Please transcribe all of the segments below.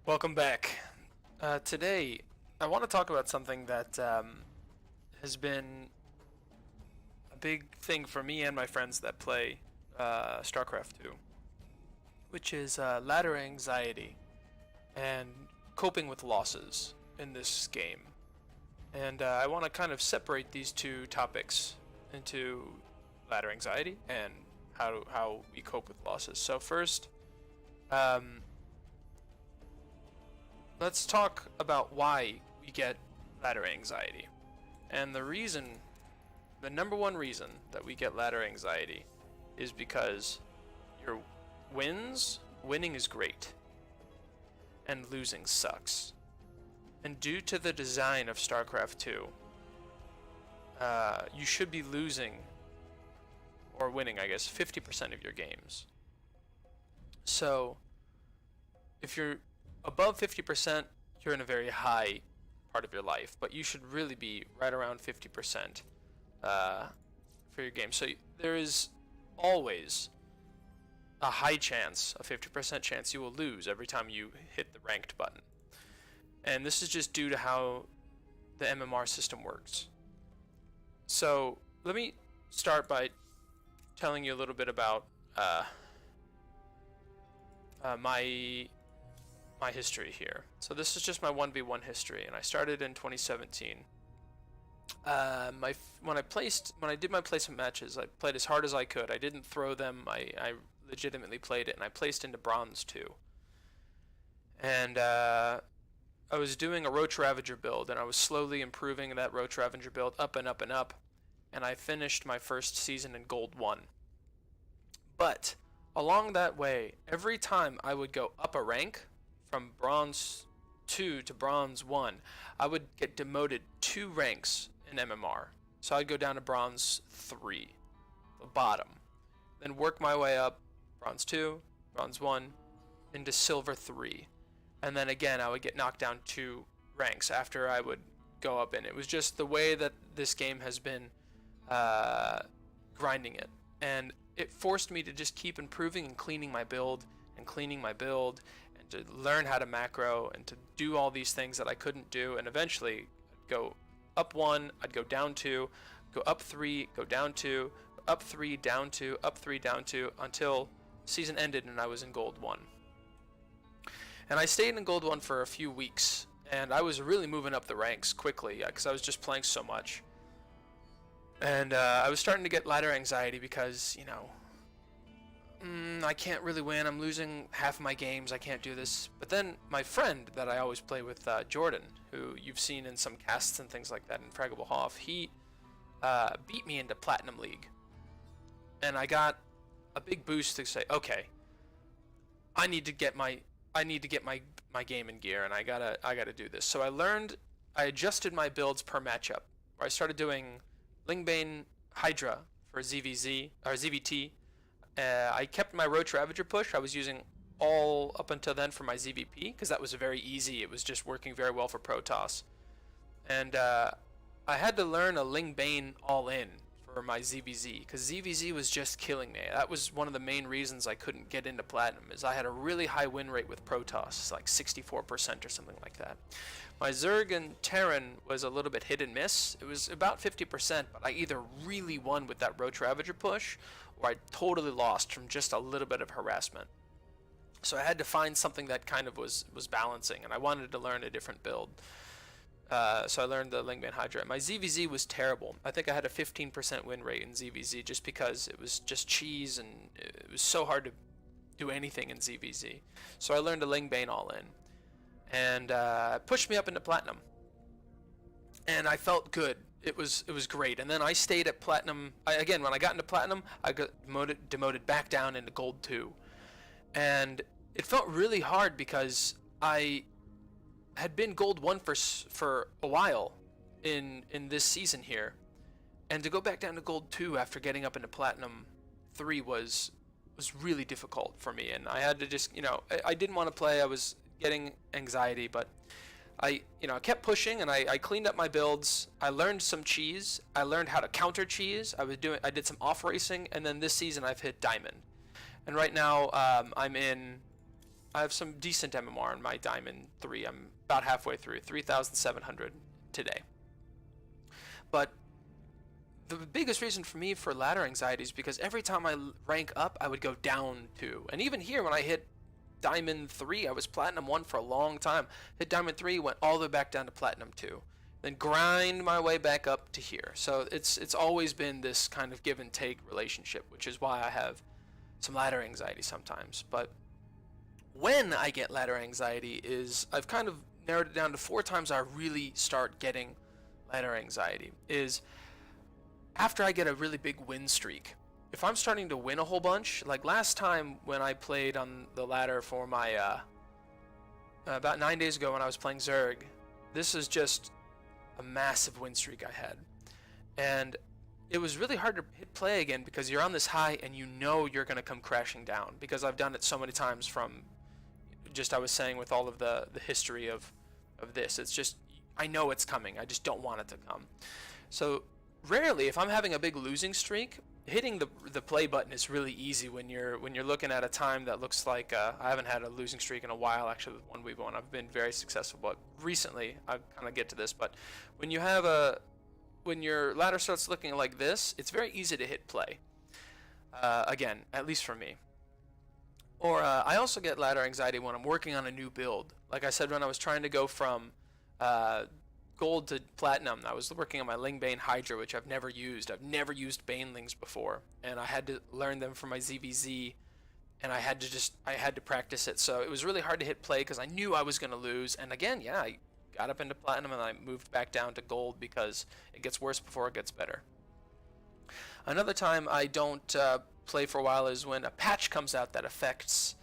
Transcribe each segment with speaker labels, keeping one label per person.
Speaker 1: Welcome back. Today, I want to talk about something that has been a big thing for me and my friends that play StarCraft 2, which is ladder anxiety and coping with losses in this game. And I want to kind of separate these two topics into ladder anxiety and how we cope with losses. So first, um, let's talk about why we get ladder anxiety. And the number one reason that we get ladder anxiety is because your winning is great and losing sucks. And due to the design of StarCraft 2, you should be losing, or winning, I guess, 50% of your games. So, if you're above 50%, you're in a very high part of your life, but you should really be right around 50% for your game. So there is always a high chance, a 50% chance you will lose every time you hit the ranked button. And this is just due to how the MMR system works. So let me start by telling you a little bit about my history here. So this is just my 1v1 history, and I started in 2017. When I did my placement matches, I played as hard as I could. I didn't throw them. I legitimately played it, and I placed into bronze 2. And I was doing a Roach Ravager build, and I was slowly improving that Roach Ravager build up and up and up, and I finished my first season in Gold 1. But along that way, every time I would go up a rank, from Bronze 2 to Bronze 1, I would get demoted 2 ranks in MMR. So I'd go down to Bronze 3, the bottom. Then work my way up, Bronze 2, Bronze 1, into Silver 3. And then again, I would get knocked down 2 ranks after I would go up in. It was just the way that this game has been grinding it. And it forced me to just keep improving and cleaning my build, to learn how to macro and to do all these things that I couldn't do. And eventually I'd go up 1, I'd go down 2, go up 3, go down 2, up 3, down 2, up 3, down 2, until season ended and I was in Gold 1. And I stayed in Gold 1 for a few weeks, and I was really moving up the ranks quickly because I was just playing so much. And I was starting to get ladder anxiety because, I can't really win. I'm losing half of my games. I can't do this. But then my friend that I always play with, Jordan, who you've seen in some casts and things like that in Fraggable Hoff, he beat me into Platinum League. And I got a big boost to say, okay, I need to get my game in gear, and I gotta do this. So I adjusted my builds per matchup. Where I started doing Lingbane Hydra for ZVZ or ZVT. I kept my Roach Ravager push. I was using all up until then for my ZVP because that was very easy. It was just working very well for Protoss. And I had to learn a Lingbane all-in for my ZVZ because ZVZ was just killing me. That was one of the main reasons I couldn't get into Platinum, is I had a really high win rate with Protoss, like 64% or something like that. My Zerg and Terran was a little bit hit and miss. It was about 50%, but I either really won with that Roach Ravager push, or I totally lost from just a little bit of harassment. So I had to find something that kind of was balancing, and I wanted to learn a different build. So I learned the Lingbane Hydra. My ZVZ was terrible. I think I had a 15% win rate in ZVZ just because it was just cheese, and it was so hard to do anything in ZVZ. So I learned a Lingbane all-in, and pushed me up into Platinum. And I felt good. It was great. And then I stayed at Platinum. Again, when I got into Platinum, I got demoted back down into Gold 2. And it felt really hard because I had been Gold 1 for a while in this season here. And to go back down to Gold 2 after getting up into Platinum 3 was really difficult for me. And I had to just, I didn't want to play. I was getting anxiety, but I kept pushing, and I cleaned up my builds. I learned some cheese. I learned how to counter cheese. I did some off racing, and then this season I've hit Diamond. And right now I'm in I have some decent MMR in my Diamond 3. I'm about halfway through, 3,700 today. But the biggest reason for me for ladder anxiety is because every time I rank up, I would go down 2. And even here, when I hit Diamond 3, I was Platinum 1 for a long time. Hit Diamond 3, went all the way back down to Platinum 2. Then grind my way back up to here. So it's always been this kind of give and take relationship, which is why I have some ladder anxiety sometimes. But when I get ladder anxiety is, I've kind of narrowed it down to 4 times I really start getting ladder anxiety, is after I get a really big win streak. If I'm starting to win a whole bunch, like last time when I played on the ladder for my, about 9 days ago when I was playing Zerg, this is just a massive win streak I had. And it was really hard to hit play again because you're on this high and you know you're going to come crashing down, because I've done it so many times from just, I was saying, with all of the history of this. It's just, I know it's coming. I just don't want it to come. So rarely, if I'm having a big losing streak, hitting the play button is really easy when you're looking at a time that looks like I haven't had a losing streak in a while. Actually, with 1v1 I've been very successful, but recently I kind of get to this. But when you have when your ladder starts looking like this, it's very easy to hit play. Again, at least for me. Or I also get ladder anxiety when I'm working on a new build. Like I said, when I was trying to go from gold to platinum, I was working on my Lingbane Hydra, which I've never used. I've never used Banelings before, and I had to learn them from my ZVZ, and I had to practice it. So it was really hard to hit play because I knew I was going to lose. And again, yeah, I got up into platinum and I moved back down to gold because it gets worse before it gets better. Another time I don't play for a while is when a patch comes out that affects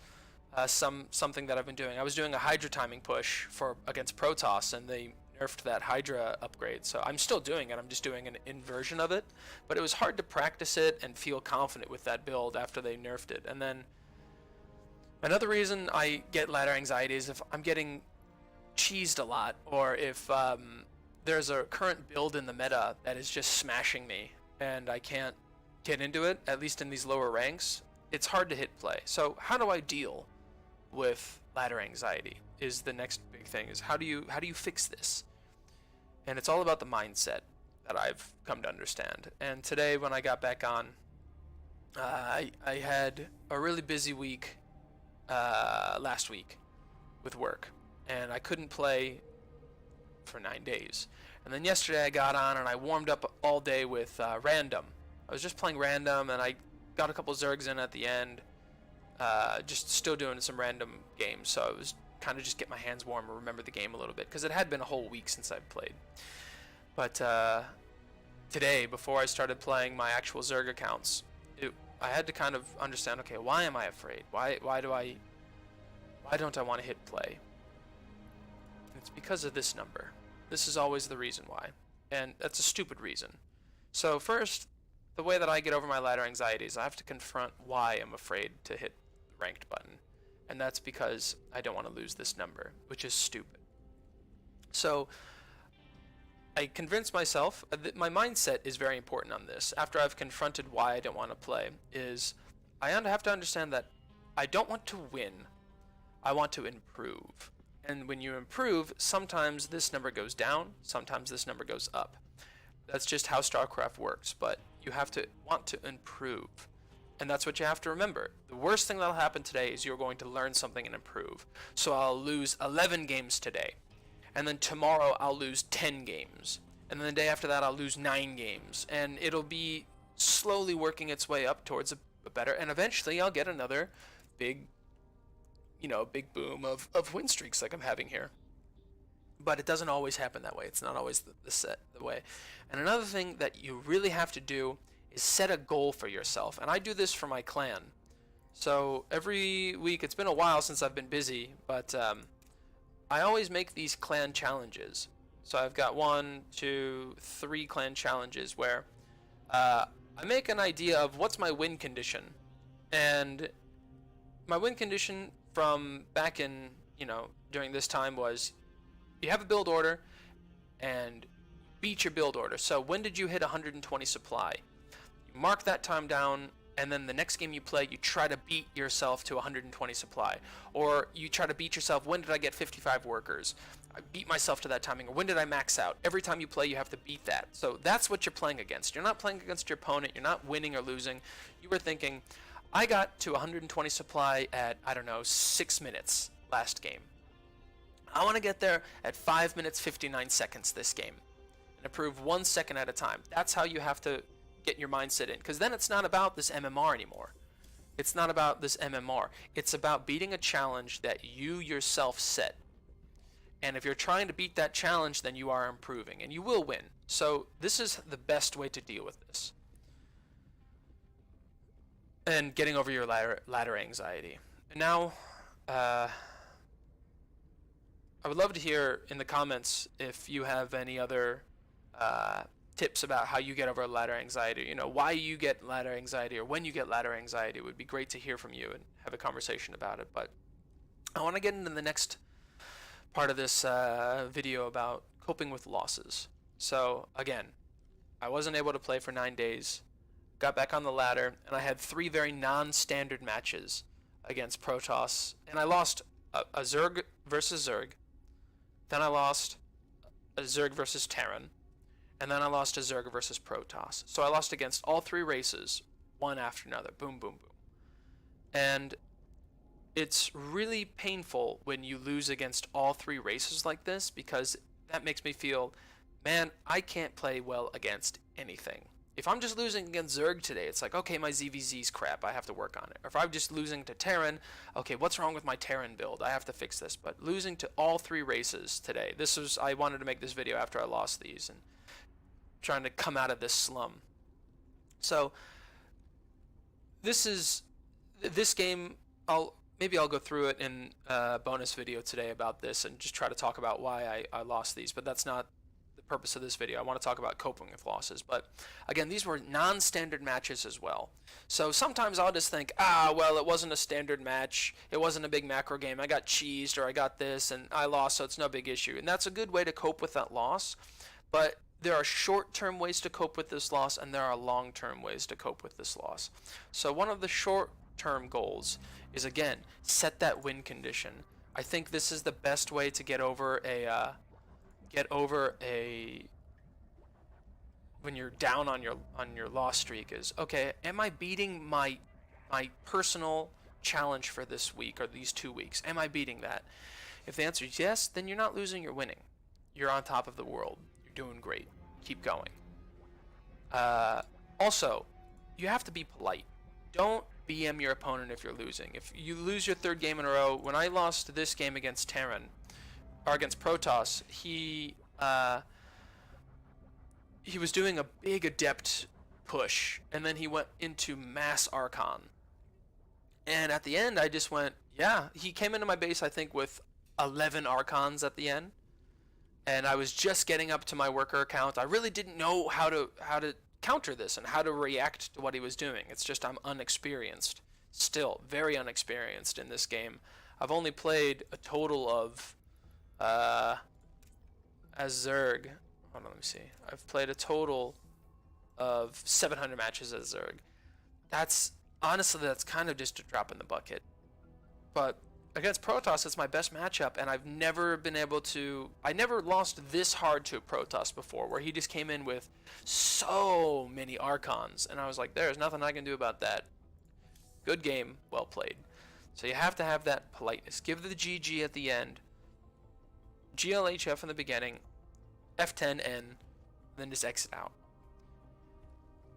Speaker 1: something that I've been doing. I was doing a Hydra timing push against Protoss, and they nerfed that Hydra upgrade. So I'm still doing it. I'm just doing an inversion of it. But it was hard to practice it and feel confident with that build after they nerfed it. And then another reason I get ladder anxiety is if I'm getting cheesed a lot, or if there's a current build in the meta that is just smashing me and I can't get into it, at least in these lower ranks. It's hard to hit play. So how do I deal with ladder anxiety is the next big thing, is how do you fix this? And it's all about the mindset that I've come to understand. And today when I got back on, I had a really busy week last week with work, and I couldn't play for 9 days. And then yesterday I got on and I warmed up all day with random. I was just playing random, and I got a couple Zergs in at the end, just still doing some random games. So I was kind of just get my hands warm and remember the game a little bit, because it had been a whole week since I'd played. But today, before I started playing my actual Zerg accounts, I had to kind of understand, okay, why am I afraid? Why don't I want to hit play? It's because of this number. This is always the reason why, and that's a stupid reason. So first, the way that I get over my ladder anxiety is I have to confront why I'm afraid to hit the ranked button. And that's because I don't want to lose this number, which is stupid. So I convinced myself that my mindset is very important on this. After I've confronted why I don't want to play, is I have to understand that I don't want to win. I want to improve. And when you improve, sometimes this number goes down, sometimes this number goes up. That's just how StarCraft works, but you have to want to improve. And that's what you have to remember. The worst thing that'll happen today is you're going to learn something and improve. So I'll lose 11 games today, and then tomorrow I'll lose 10 games, and then the day after that I'll lose 9 games, and it'll be slowly working its way up towards a better, and eventually I'll get another big boom of win streaks like I'm having here. But it doesn't always happen that way. It's not always the way. And another thing that you really have to do is set a goal for yourself. And I do this for my clan. So every week, it's been a while since I've been busy, but I always make these clan challenges. So I've got 1, 2, 3 clan challenges where I make an idea of what's my win condition. And my win condition from back in, during this time was, you have a build order and beat your build order. So when did you hit 120 supply? You mark that time down, and then the next game you play, you try to beat yourself to 120 supply, or you try to beat yourself, when did I get 55 workers? I beat myself to that timing, or when did I max out? Every time you play, you have to beat that. So that's what you're playing against. You're not playing against your opponent. You're not winning or losing. You were thinking, I got to 120 supply at, I don't know, 6 minutes last game. I want to get there at 5 minutes 59 seconds this game and improve 1 second at a time. That's how you have to get your mindset in, because then it's not about this MMR anymore. It's not about this MMR. It's about beating a challenge that you yourself set. And if you're trying to beat that challenge, then you are improving, and you will win. So this is the best way to deal with this. And getting over your ladder anxiety. And now, I would love to hear in the comments if you have any other tips about how you get over ladder anxiety. You know, why you get ladder anxiety, or when you get ladder anxiety. It would be great to hear from you and have a conversation about it. But I want to get into the next part of this video about coping with losses. So again, I wasn't able to play for 9 days, got back on the ladder, and I had 3 very non-standard matches against Protoss, and I lost a Zerg versus Zerg, then I lost a Zerg versus Terran, and then I lost a Zerg versus Protoss. So I lost against all 3 races, one after another, boom, boom, boom. And it's really painful when you lose against all 3 races like this, because that makes me feel, man, I can't play well against anything. If I'm just losing against Zerg today, it's like, okay, my ZVZ's crap, I have to work on it. Or if I'm just losing to Terran, okay, what's wrong with my Terran build? I have to fix this. But losing to all 3 races today, I wanted to make this video after I lost these and trying to come out of this slum. So this game, maybe I'll go through it in a bonus video today about this and just try to talk about why I lost these, but that's not the purpose of this video. I want to talk about coping with losses. But again, these were non-standard matches as well. So sometimes I'll just think, well, it wasn't a standard match, it wasn't a big macro game, I got cheesed, or I got this and I lost, so it's no big issue. And that's a good way to cope with that loss, but there are short-term ways to cope with this loss, and there are long-term ways to cope with this loss. So one of the short-term goals is, again, set that win condition. I think this is the best way to get over when you're down on your loss streak is, okay, am I beating my personal challenge for this week or these 2 weeks? Am I beating that? If the answer is yes, then you're not losing, you're winning. You're on top of the world. You're doing great. Keep going. Also, you have to be polite. Don't BM your opponent if you're losing. If you lose your 3rd game in a row, when I lost this game against Terran, or against Protoss, he was doing a big adept push, and then he went into mass Archon. And at the end, I just went, yeah, he came into my base, I think, with 11 Archons at the end. And I was just getting up to my worker count. I really didn't know how to counter this and how to react to what he was doing. It's just I'm unexperienced. Still, very unexperienced in this game. I've only played a total of, as Zerg, hold on, let me see. I've played a total of 700 matches as Zerg. Honestly, that's kind of just a drop in the bucket. But against Protoss, it's my best matchup, and I've never been able to... I never lost this hard to a Protoss before, where he just came in with so many Archons, and I was like, there's nothing I can do about that. Good game, well played. So you have to have that politeness. Give the GG at the end, GLHF in the beginning, F10N, then just exit out.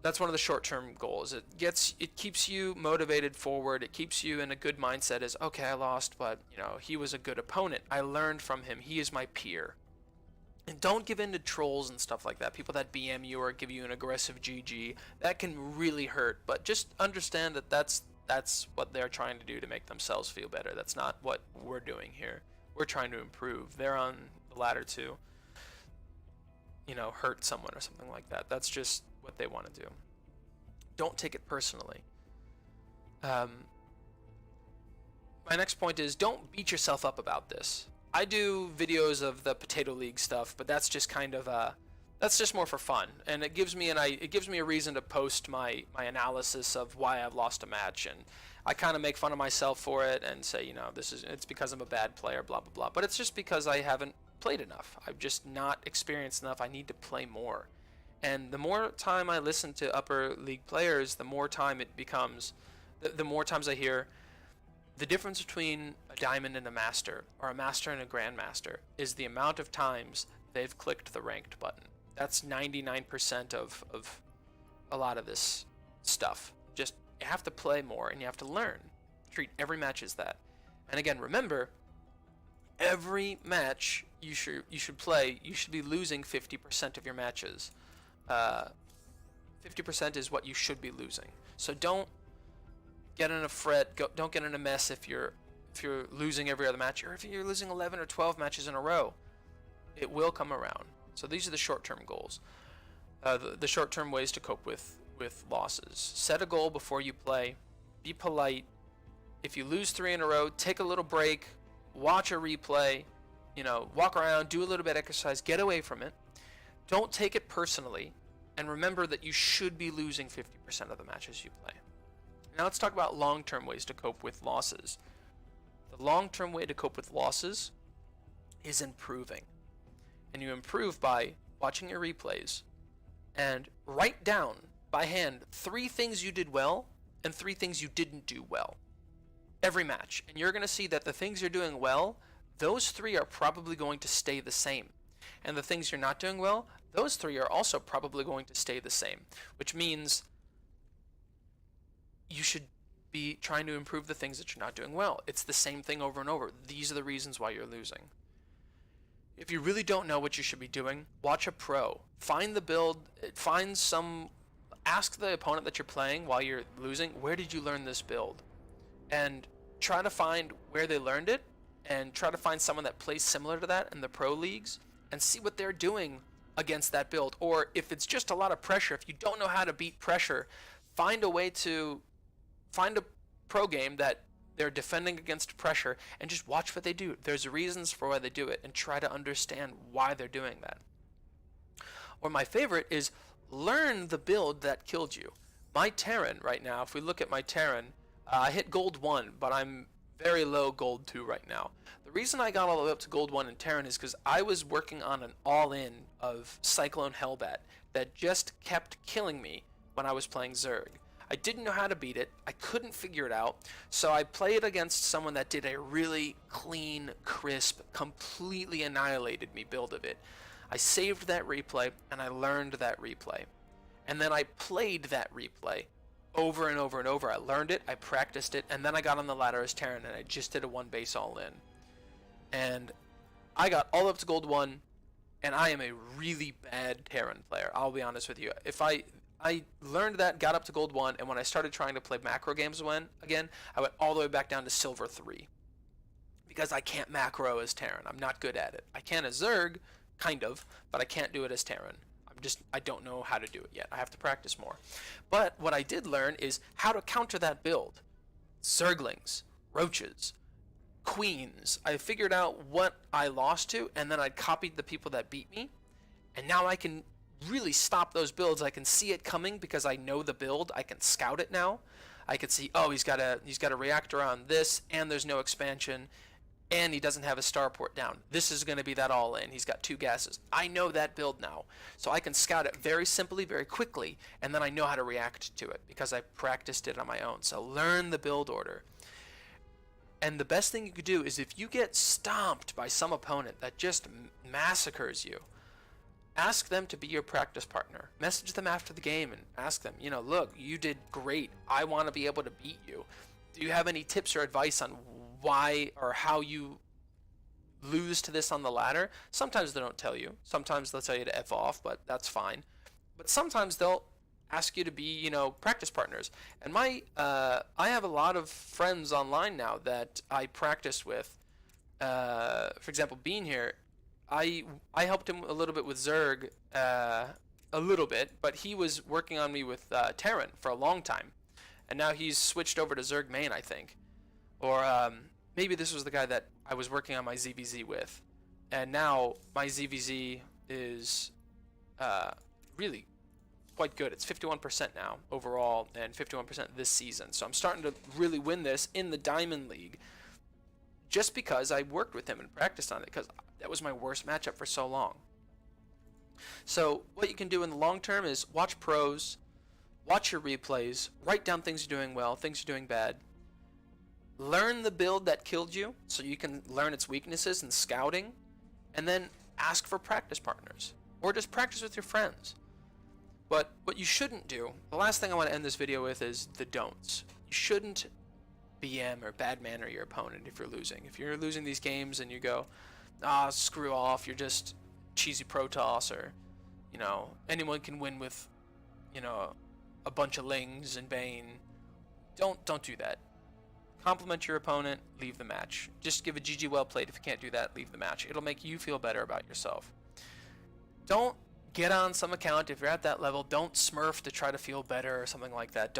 Speaker 1: That's one of the short-term goals. It keeps you motivated forward. It keeps you in a good mindset as, okay, I lost, but you know, he was a good opponent. I learned from him. He is my peer. And don't give in to trolls and stuff like that. People that BM you or give you an aggressive GG. That can really hurt. But just understand that that's what they're trying to do to make themselves feel better. That's not what we're doing here. We're trying to improve. They're on the ladder to, you know, hurt someone or something like that. That's just what they want to do. Don't take it personally. My next point is, don't beat yourself up about this. I do videos of the Potato League stuff, but that's just kind of That's just more for fun, and it gives me a reason to post my analysis of why I've lost a match, and I kind of make fun of myself for it and say, it's because I'm a bad player, blah blah blah. But it's just because I haven't played enough. I've just not experienced enough. I need to play more. And the more time I listen to upper league players, the more time it becomes, the more times I hear the difference between a diamond and a master, or a master and a grandmaster, is the amount of times they've clicked the ranked button. That's 99% of a lot of this stuff. Just, you have to play more and you have to learn. Treat every match as that. And again, remember, every match you should play, you should be losing 50% of your matches. 50% is what you should be losing. So don't get in a fret. Don't get in a mess if you're losing every other match, or if you're losing 11 or 12 matches in a row. It will come around. So these are the short-term goals. The short-term ways to cope with losses. Set a goal before you play. Be polite. If you lose 3 in a row, take a little break. Watch a replay. Walk around, do a little bit of exercise, get away from it. Don't take it personally, and remember that you should be losing 50% of the matches you play. Now let's talk about long-term ways to cope with losses. The long-term way to cope with losses is improving. And you improve by watching your replays and write down by hand 3 things you did well and 3 things you didn't do well every match. And you're going to see that the things you're doing well, those 3 are probably going to stay the same. And the things you're not doing well, those 3 are also probably going to stay the same, which means you should be trying to improve the things that you're not doing well. It's the same thing over and over. These are the reasons why you're losing. If you really don't know what you should be doing, watch a pro. Find the build, ask the opponent that you're playing while you're losing, where did you learn this build? And try to find where they learned it, and try to find someone that plays similar to that in the pro leagues, and see what they're doing against that build. Or if it's just a lot of pressure, if you don't know how to beat pressure, find a pro game that they're defending against pressure, and just watch what they do. There's reasons for why they do it, and try to understand why they're doing that. Or my favorite is learn the build that killed you. My Terran right now, if we look at my Terran, I hit gold 1, but I'm very low gold 2 right now. The reason I got all the way up to gold 1 in Terran is because I was working on an all-in of Cyclone Hellbat that just kept killing me when I was playing Zerg. I didn't know how to beat it. I couldn't figure it out. So I played against someone that did a really clean, crisp, completely annihilated me build of it. I saved that replay, and I learned that replay. And then I played that replay over and over and over. I learned it, I practiced it, and then I got on the ladder as Terran, and I just did a 1 base all in. And I got all up to gold 1, and I am a really bad Terran player. I'll be honest with you. If I learned that, got up to gold 1, and when I started trying to play macro games again, I went all the way back down to silver 3. Because I can't macro as Terran. I'm not good at it. I can as Zerg, kind of, but I can't do it as Terran. I don't know how to do it yet. I have to practice more. But what I did learn is how to counter that build. Zerglings, roaches, queens. I figured out what I lost to, and then I copied the people that beat me, and now I can really stop those builds. I can see it coming because I know the build. I can scout it now. I can see, oh, he's got a reactor on this, and there's no expansion, and he doesn't have a starport down. This is going to be that all in. He's got 2 gases. I know that build now, so I can scout it very simply, very quickly, and then I know how to react to it because I practiced it on my own. So learn the build order. And the best thing you could do is if you get stomped by some opponent that just massacres you, ask them to be your practice partner. Message them after the game and ask them, look, you did great. I want to be able to beat you. Do you have any tips or advice on why or how you lose to this on the ladder? Sometimes they don't tell you. Sometimes they'll tell you to F off, but that's fine. But sometimes they'll ask you to be, practice partners. And I have a lot of friends online now that I practice with. For example, Bean here, I helped him a little bit with Zerg, a little bit, but he was working on me with Terran for a long time. And now he's switched over to Zerg main, I think. Or maybe this was the guy that I was working on my ZVZ with. And now my ZVZ is really quite good. It's 51% now overall and 51% this season. So I'm starting to really win this in the Diamond League just because I worked with him and practiced on it, because that was my worst matchup for so long. So what you can do in the long term is watch pros, watch your replays, write down things you're doing well, things you're doing bad. Learn the build that killed you so you can learn its weaknesses and scouting, and then ask for practice partners or just practice with your friends. But what you shouldn't do, the last thing I want to end this video with is the don'ts. You shouldn't BM or bad manner your opponent if you're losing. If you're losing these games and you go, screw off, you're just cheesy Protoss, or, you know, anyone can win with, you know, a bunch of Lings and Bane. Don't do that. Compliment your opponent, leave the match. Just give a GG well played. If you can't do that, leave the match. It'll make you feel better about yourself. Don't get on some account if you're at that level. Don't smurf to try to feel better or something like that.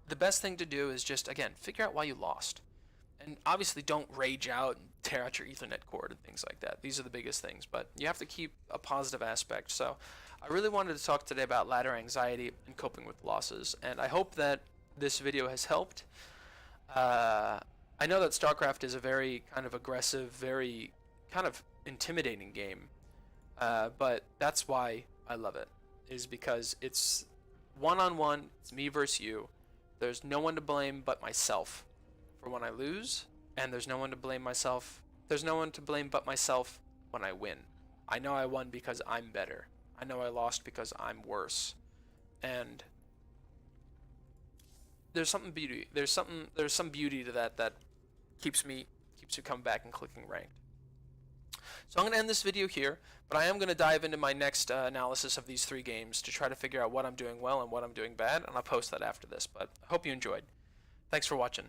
Speaker 1: The best thing to do is just, again, figure out why you lost. And obviously don't rage out and tear out your Ethernet cord and things like that. These are the biggest things, but you have to keep a positive aspect. So I really wanted to talk today about ladder anxiety and coping with losses, and I hope that this video has helped. I know that StarCraft is a very kind of aggressive, very kind of intimidating game, but that's why I love it, is because it's one-on-one, it's me versus you. There's no one to blame but myself for when I lose, and there's no one to blame but myself when I win. I know I won because I'm better. I know I lost because I'm worse. And there's some beauty to that keeps me coming back and clicking ranked. So I'm going to end this video here, but I am going to dive into my next analysis of these 3 games to try to figure out what I'm doing well and what I'm doing bad, and I'll post that after this. But I hope you enjoyed. Thanks for watching.